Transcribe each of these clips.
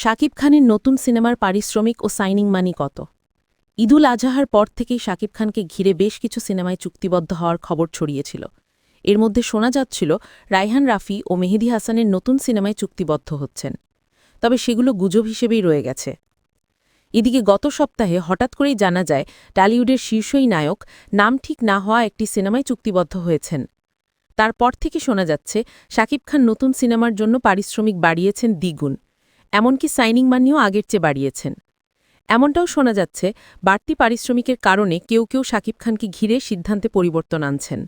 শাকিব খানের নতুন সিনেমার পারিশ্রমিক ও সাইনিং মানি কত? ঈদুল আজহার পর থেকেই শাকিব খানকে ঘিরে বেশ কিছু সিনেমায় চুক্তিবদ্ধ হওয়ার খবর ছড়িয়েছিল। এর মধ্যে শোনা যাচ্ছিল রায়হান রাফি ও মেহেদী হাসানের নতুন সিনেমায় চুক্তিবদ্ধ হচ্ছেন। তবে সেগুলো গুজব হিসেবেই রয়ে গেছে। এদিকে গত সপ্তাহে হঠাৎ করেই জানা যায় টলিউডের শীর্ষই নায়ক নাম ঠিক না হওয়া একটি সিনেমায় চুক্তিবদ্ধ হয়েছেন। তারপর থেকে শোনা যাচ্ছে শাকিব খান নতুন সিনেমার জন্য পারিশ্রমিক বাড়িয়েছেন দ্বিগুণ, এমনকি সাইনিং মানিও আগের চেয়ে বাড়িয়েছেন। এমনটাও শোনা যাচ্ছে বাড়তি পারিশ্রমিকের কারণে কেউ কেউ শাকিব খানকে ঘিরে সিদ্ধান্তে পরিবর্তন আনছেন।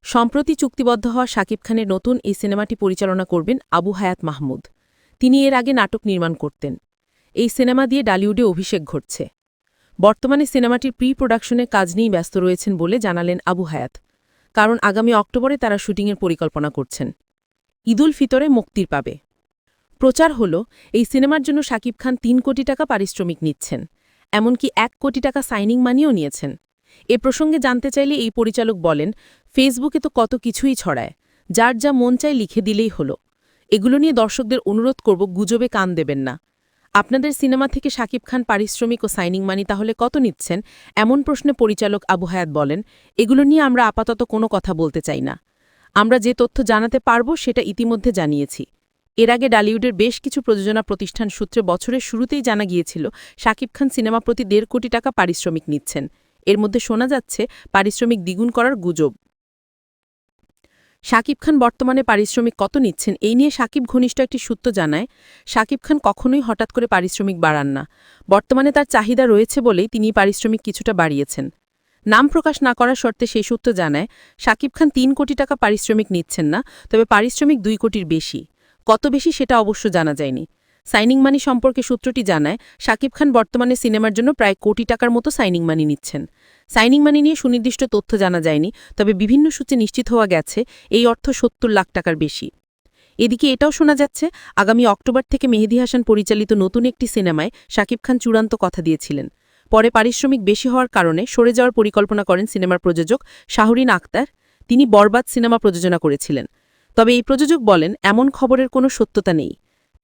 সম্প্রতি চুক্তিবদ্ধ হওয়া শাকিব খানের নতুন এই সিনেমাটি পরিচালনা করবেন আবু হায়াত মাহমুদ। তিনি এর আগে নাটক নির্মাণ করতেন। এই সিনেমা দিয়ে টলিউডে অভিষেক ঘটছে। বর্তমানে সিনেমাটির প্রি প্রোডাকশনের কাজ নিয়েই ব্যস্ত রয়েছেন বলে জানালেন আবু হায়াত, কারণ আগামী অক্টোবরে তারা শুটিংয়ের পরিকল্পনা করছেন। ঈদুল ফিতরে মুক্তির পাবে। প্রচার হল এই সিনেমার জন্য শাকিব খান ৩ কোটি টাকা পারিশ্রমিক নিচ্ছেন, এমনকি ১ কোটি টাকা সাইনিং মানিও নিয়েছেন। এ প্রসঙ্গে জানতে চাইলে এই পরিচালক বলেন, ফেসবুকে তো কত কিছুই ছড়ায়, যার যা মন চায় লিখে দিলেই হলো। এগুলো নিয়ে দর্শকদের অনুরোধ করব গুজবে কান দেবেন না। আপনাদের সিনেমা থেকে শাকিব খান পারিশ্রমিক ও সাইনিং মানি তাহলে কত নিচ্ছেন, এমন প্রশ্নে পরিচালক আবু হায়াত বলেন, এগুলো নিয়ে আমরা আপাতত কোনো কথা বলতে চাই না। আমরা যে তথ্য জানাতে পারব সেটা ইতিমধ্যে জানিয়েছি। এর আগে টলিউডের বেশ কিছু প্রযোজনা প্রতিষ্ঠান সূত্রে বছরের শুরুতেই জানা গিয়েছিল শাকিব খান সিনেমা প্রতি ১.৫ কোটি টাকা পারিশ্রমিক নিচ্ছেন। এর মধ্যে শোনা যাচ্ছে পারিশ্রমিক দ্বিগুণ করার গুজব। শাকিব খান বর্তমানে পারিশ্রমিক কত নিচ্ছেন এই নিয়ে শাকিব ঘনিষ্ঠ একটি সূত্র জানায়, শাকিব খান কখনোই হঠাৎ করে পারিশ্রমিক বাড়ান না। বর্তমানে তার চাহিদা রয়েছে বলেই তিনি পারিশ্রমিক কিছুটা বাড়িয়েছেন। নাম প্রকাশ না করার শর্তে সেই সূত্র জানায়, শাকিব খান ৩ কোটি টাকা পারিশ্রমিক নিচ্ছেন না, তবে পারিশ্রমিক ২ কোটির বেশি। কত বেশি সেটা অবশ্য জানা যায়নি। সাইনিং মানি সম্পর্কে সূত্রটি জানায়, শাকিব খান বর্তমানে সিনেমার জন্য প্রায় কোটি টাকার মতো সাইনিং মানি নিচ্ছেন। সাইনিং মানি নিয়ে সুনির্দিষ্ট তথ্য জানা যায়নি, তবে বিভিন্ন সূত্রে নিশ্চিত হওয়া গেছে এই অর্থ ৭০ লাখ টাকার বেশি। এদিকে এটাও শোনা যাচ্ছে আগামী অক্টোবর থেকে মেহেদী হাসান পরিচালিত নতুন একটি সিনেমায় শাকিব খান চূড়ান্ত কথা দিয়েছিলেন। পরে পারিশ্রমিক বেশি হওয়ার কারণে সরে যাওয়ার পরিকল্পনা করেন সিনেমার প্রযোজক শাহরিন আখতার। তিনি বরবাদ সিনেমা প্রযোজনা করেছিলেন। তবে এই প্রযোজক বলেন, এমন খবরের কোনো সত্যতা নেই।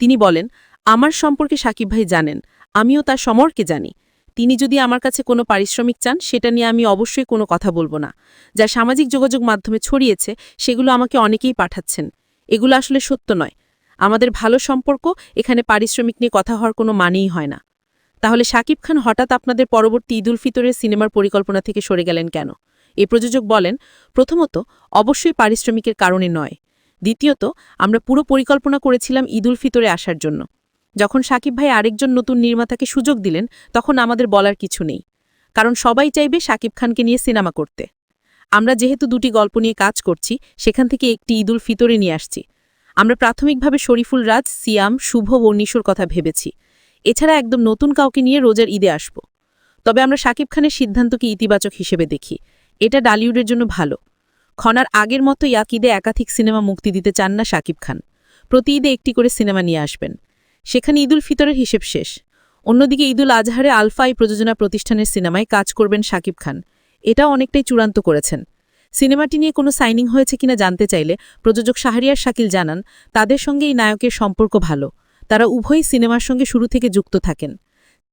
তিনি বলেন, আমার সম্পর্কে শাকিব ভাই জানেন, আমিও তার সম্পর্কে জানি। তিনি যদি আমার কাছে কোনো পারিশ্রমিক চান সেটা নিয়ে আমি অবশ্যই কোনো কথা বলবো না। যা সামাজিক যোগাযোগ মাধ্যমে ছড়িয়েছে সেগুলো আমাকে অনেকেই পাঠাচ্ছেন। এগুলো আসলে সত্য নয়। আমাদের ভালো সম্পর্ক, এখানে পারিশ্রমিক নিয়ে কথা হওয়ার কোনো মানেই হয় না। তাহলে শাকিব খান হঠাৎ আপনাদের পরবর্তী ঈদুল ফিতরের সিনেমার পরিকল্পনা থেকে সরে গেলেন কেন? এই প্রযোজক বলেন, প্রথমত অবশ্যই পারিশ্রমিকের কারণে নয়। দ্বিতীয়ত আমরা পুরো পরিকল্পনা করেছিলাম ঈদুল ফিতরে আসার জন্য। যখন শাকিব ভাই আরেকজন নতুন নির্মাতাকে সুযোগ দিলেন তখন আমাদের বলার কিছু নেই, কারণ সবাই চাইবে শাকিব খানকে নিয়ে সিনেমা করতে। আমরা যেহেতু দুটি গল্প নিয়ে কাজ করছি, সেখান থেকে একটি ঈদুল ফিতরে নিয়ে আসছি। আমরা প্রাথমিকভাবে শরীফুল রাজ, সিয়াম, শুভ ও নিশোর কথা ভেবেছি। এছাড়া একদম নতুন কাউকে নিয়ে রোজার ঈদে আসব। তবে আমরা শাকিব খানের সিদ্ধান্তকে ইতিবাচক হিসেবে দেখি। এটা টলিউডের জন্য ভালো। খনার আগের মতো ঈদে একাধিক সিনেমা মুক্তি দিতে চান না শাকিব খান। প্রতি ঈদে একটি করে সিনেমা নিয়ে আসবেন। সেখানে ঈদুল ফিতরের হিসেব শেষ। অন্যদিকে ঈদুল আজহারে আলফা প্রযোজনা প্রতিষ্ঠানের সিনেমায় কাজ করবেন শাকিব খান। এটাও অনেকটাই চূড়ান্ত করেছেন। সিনেমাটি নিয়ে কোনো সাইনিং হয়েছে কিনা জানতে চাইলে প্রযোজক শাহরিয়ার শাকিল জানান, তাদের সঙ্গে এই নায়কের সম্পর্ক ভালো। তারা উভয়ই সিনেমার সঙ্গে শুরু থেকে যুক্ত থাকেন।